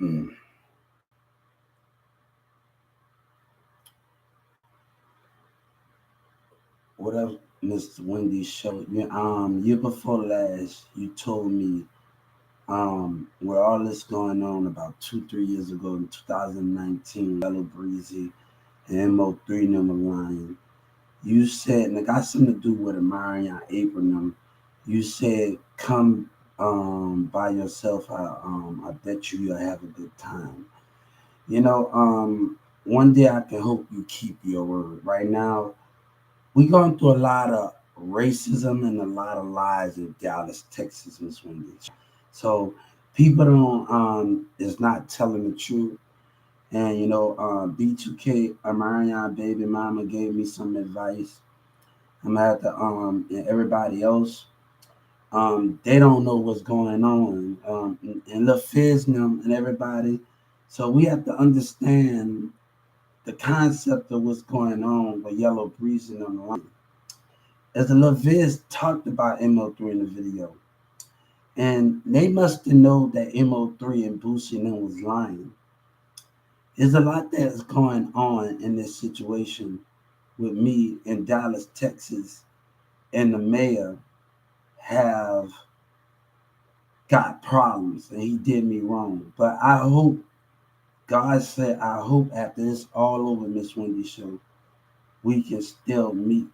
Mm. What up, Mr. Wendy Show? Year before last, you told me where all this going on about 2, 3 years ago in 2019, Yellow Breezy and MO3 number line. You said, and it got something to do with Amarian Abraham. You said, come by yourself. I bet you'll have a good time. You know, one day I can hope you keep your word. Right now, we going through a lot of racism and a lot of lies in Dallas, Texas, Miss Wendy. So people don't is not telling the truth. And B2K Amarian baby mama gave me some advice. I'm at the and everybody else. They don't know what's going on. And the Fizz and everybody. So we have to understand the concept of what's going on with Yellow Breeze and on the line. As the LaViz talked about MO3 in the video, and they must have known that MO3 and Boosie and them was lying. There's a lot that's going on in this situation with me in Dallas, Texas, and the mayor have got problems and he did me wrong. But I hope, God said, I hope after this all over, Miss Wendy Show, we can still meet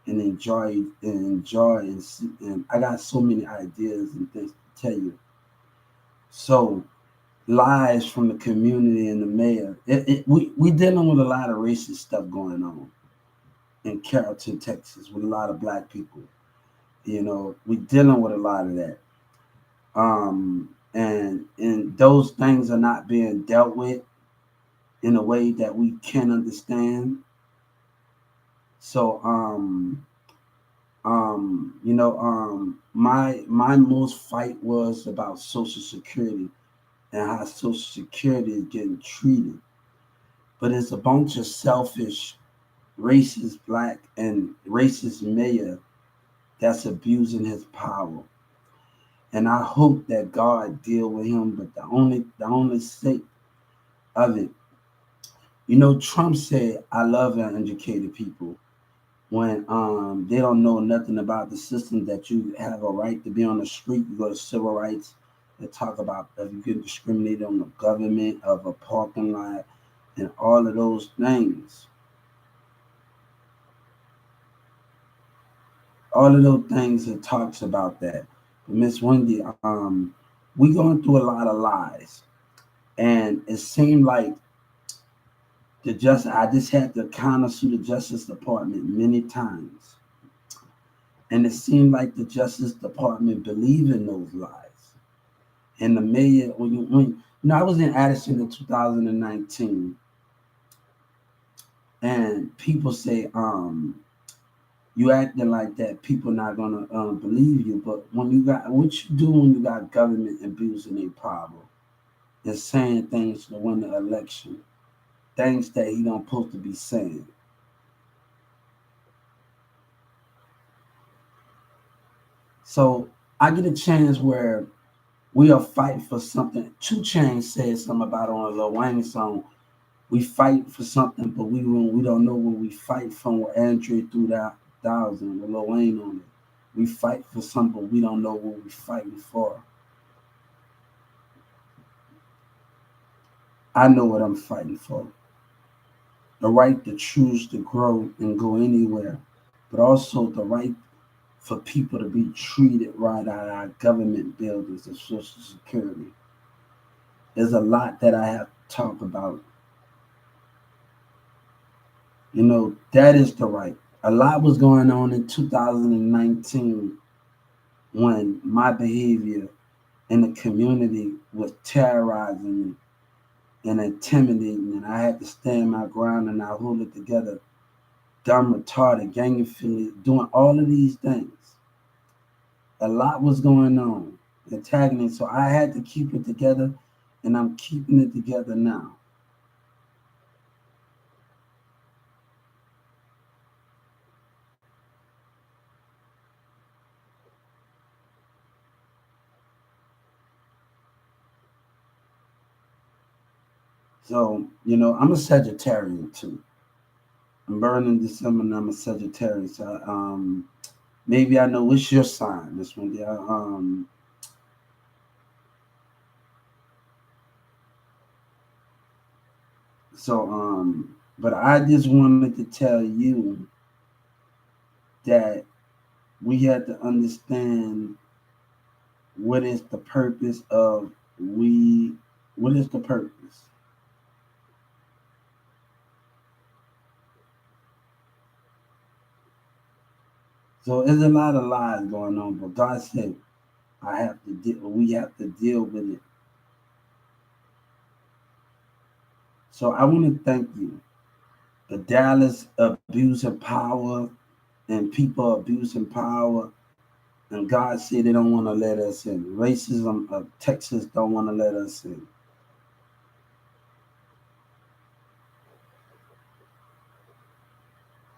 and enjoy and see. And I got so many ideas and things to tell you. So lies from the community and the mayor. We dealing with a lot of racist stuff going on in Carrollton, Texas, with a lot of black people. We dealing with a lot of that. And those things are not being dealt with in a way that we can understand. So my most fight was about Social Security and how Social Security is getting treated. But it's a bunch of selfish, racist black and racist mayor that's abusing his power. And I hope that God deal with him. But the only sake of it, Trump said, "I love uneducated people." When they don't know nothing about the system, that you have a right to be on the street. You go to civil rights that talk about if you get discriminated on the government of a parking lot and all of those things. All of those things it talks about that. But Miss Wendy, we going through a lot of lies. And it seemed like I just had to counter the Justice Department many times. And it seemed like the Justice Department believed in those lies. And the mayor, I was in Addison in 2019, and people say, you acting like that, people not gonna believe you. But when you got what you do when you got government abusing their power and saying things to win the election, things that he don't supposed to be saying. So I get a chance where we are fighting for something. 2 Chainz said something about on a Lil Wayne song. We fight for something, but we don't know what we fight from. With Andre 3000 with Lil Wayne on it. We fight for something, but we don't know what we fighting for. I know what I'm fighting for. The right to choose to grow and go anywhere, but also the right for people to be treated right out of our government buildings and Social Security. There's a lot that I have to talk about. That is the right. A lot was going on in 2019 when my behavior in the community was terrorizing me and intimidating me, and I had to stand my ground and I hold it together. Dumb, retarded, gang affiliate, doing all of these things. A lot was going on, antagonism. So I had to keep it together, and I'm keeping it together now. So, I'm a Sagittarian too. I'm born in December and I'm a Sagittarius. Maybe I know what's your sign, Miss Wendy. But I just wanted to tell you that we had to understand what is the purpose of we. What is the purpose? So there's a lot of lies going on, but God said I have to deal. We have to deal with it. So I want to thank you. The Dallas abusing power and people abusing power, and God said they don't want to let us in. Racism of Texas don't want to let us in.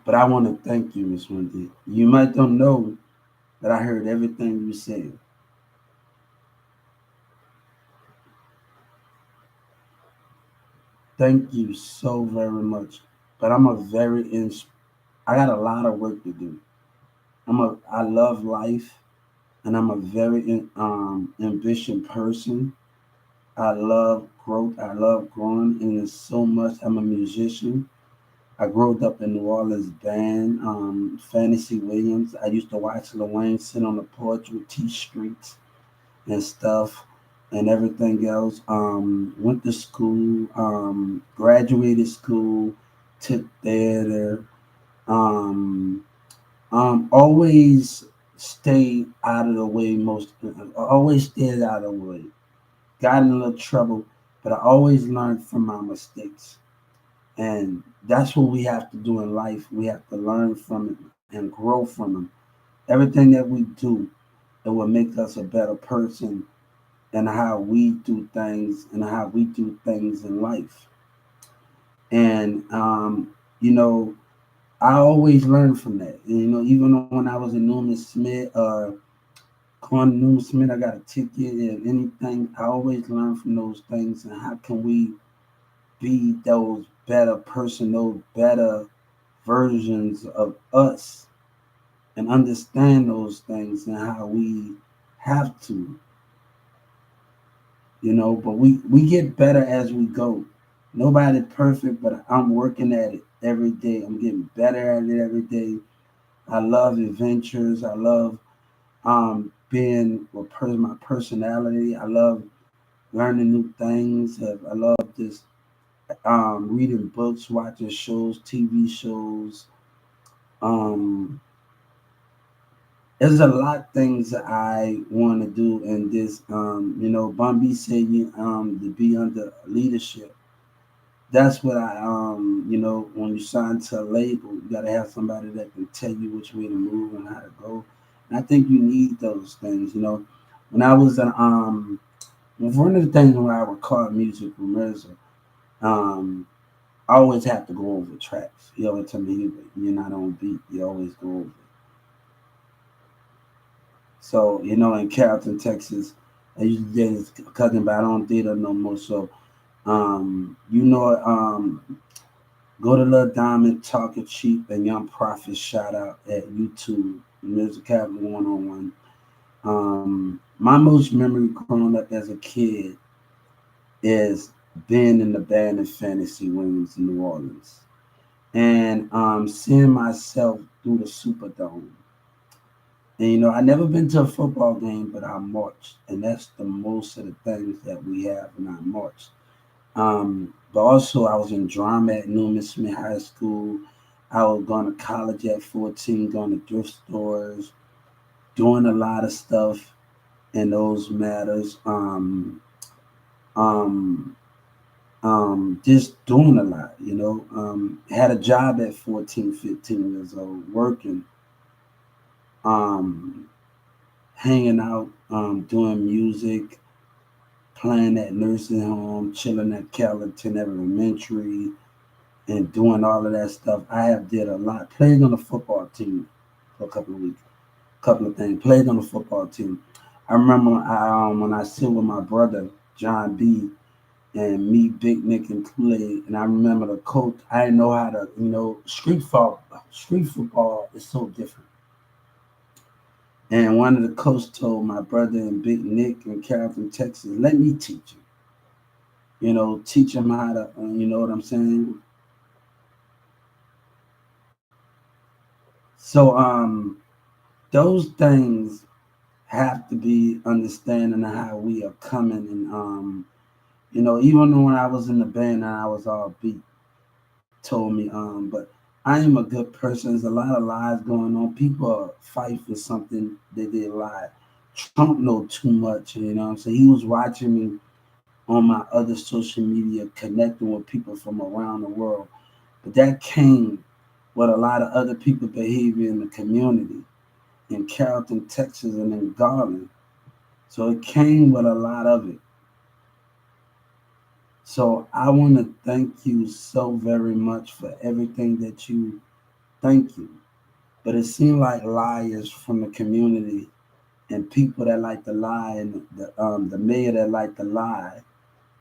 But I want to thank you, Miss Wendy. You might don't know that I heard everything you said. Thank you so very much. But I got a lot of work to do. I love life, and I'm a very ambitious person. I love growth. I love growing, and there's so much. I'm a musician. I grew up in New Orleans band, Fantasy Williams. I used to watch Lil Wayne sit on the porch with T Streets and stuff and everything else. Went to school, graduated school, took theater. Um, always stayed out of the way always stayed out of the way. Got in a little trouble, but I always learned from my mistakes. And that's what we have to do in life. We have to learn from it and grow from them. Everything that we do, it will make us a better person and how we do things and how we do things in life. And you know, I always learn from that. Even when I was in Newman Smith, going to Newman Smith, I got a ticket and anything. I always learn from those things and how can we be those better person, those better versions of us and understand those things and how we have to, but we get better as we go. Nobody perfect, but I'm working at it every day. I'm getting better at it every day. I love adventures. I love being my personality. I love learning new things. I love just reading books, watching shows, TV shows. Um, there's a lot of things that I want to do in this. Bumby said to be under leadership. That's what when you sign to a label, you got to have somebody that can tell you which way to move and how to go. And I think you need those things. When I was one of the things when I record music with Mirza, um, I always have to go over tracks. He always tell me, you're not on beat. You always go over. So, in Carrollton, Texas, I used to date his cousin, but I don't date her no more. So, go to Lil Diamond, Talking Cheap, and Young Prophet shout out at YouTube, Music Cabinet 101. My most memory growing up as a kid is being in the band in Fantasy Wings in New Orleans and seeing myself through the Superdome. And I never been to a football game, but I marched, and that's the most of the things that we have in our march. But also, I was in drama at Newman Smith High School. I was going to college at 14, going to thrift stores, doing a lot of stuff in those matters. Um, just doing a lot, had a job at 14, 15 years old, working, um, hanging out, doing music, playing at nursing home, chilling at Carrollton Elementary, and doing all of that stuff. I have did a lot. Played on the football team for a couple of weeks, couple of things. Played on the football team. I remember when I sit with my brother John B. and me, Big Nick, and Kool-Aid. And I remember the coach. I didn't know how to, street football is so different. And one of the coach told my brother and Big Nick in Carrollton, Texas, let me teach him. Teach him how to, you know what I'm saying? So those things have to be understanding of how we are coming. And even when I was in the band and I was all beat, told me, but I am a good person. There's a lot of lies going on. People fight for something that they lie. Trump know too much, you know what I'm saying? He was watching me on my other social media, connecting with people from around the world. But that came with a lot of other people behavior in the community in Carrollton, Texas, and in Garland. So it came with a lot of it. So I want to thank you so very much for everything that you thank you. But it seemed like liars from the community and people that like to lie and the mayor that like to lie,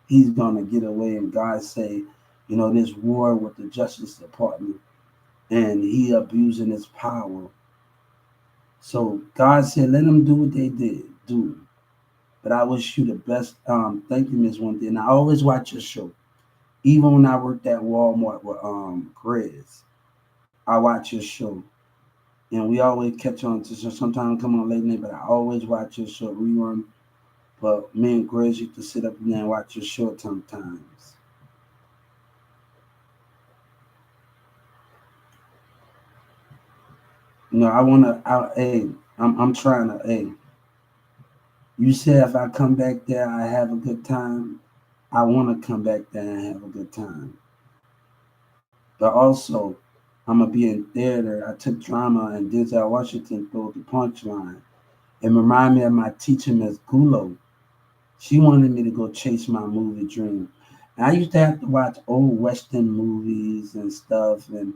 he's gonna get away. And God say, this war with the Justice Department and he abusing his power. So God said, let them do what they did, do. But I wish you the best. Thank you, Miss Wendy. And I always watch your show. Even when I worked at Walmart with Grizz, I watch your show. And we always catch on to sometimes come on late night, but I always watch your show rerun. But me and Grizz used to sit up there and watch your show sometimes. I wanna I'm trying to you said if I come back there I have a good time. I wanna come back there and have a good time. But also I'm gonna be in theater. I took drama and Denzel Washington throw the punchline. It reminded me of my teacher, Miss Gulo. She wanted me to go chase my movie dream. And I used to have to watch old Western movies and stuff. And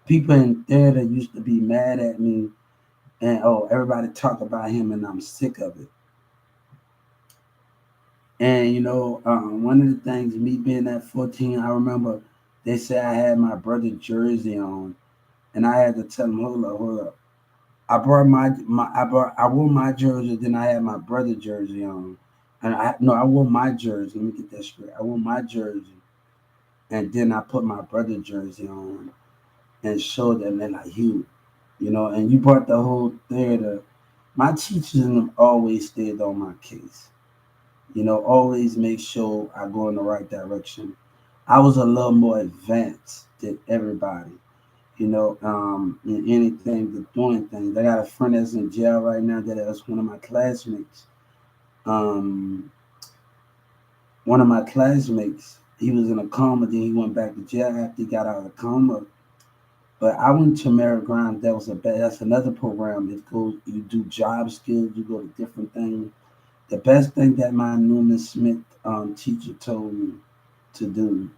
people in theater used to be mad at me. And everybody talk about him, and I'm sick of it. And one of the things, me being at 14, I remember they said I had my brother jersey on, and I had to tell them, hold up. I brought I wore my jersey, then I had my brother jersey on. And I wore my jersey. Let me get that straight. I wore my jersey and then I put my brother jersey on and showed them that like and you brought the whole theater. My teachers and them always stayed on my case. Always make sure I go in the right direction. I was a little more advanced than everybody. In anything, the doing things. I got a friend that's in jail right now that was one of my classmates. Um, One of my classmates, he was in a coma, then he went back to jail after he got out of the coma. But I went to Marigrand. That's another program. It goes, you do job skills, you go to different things. The best thing that my Newman Smith teacher told me to do,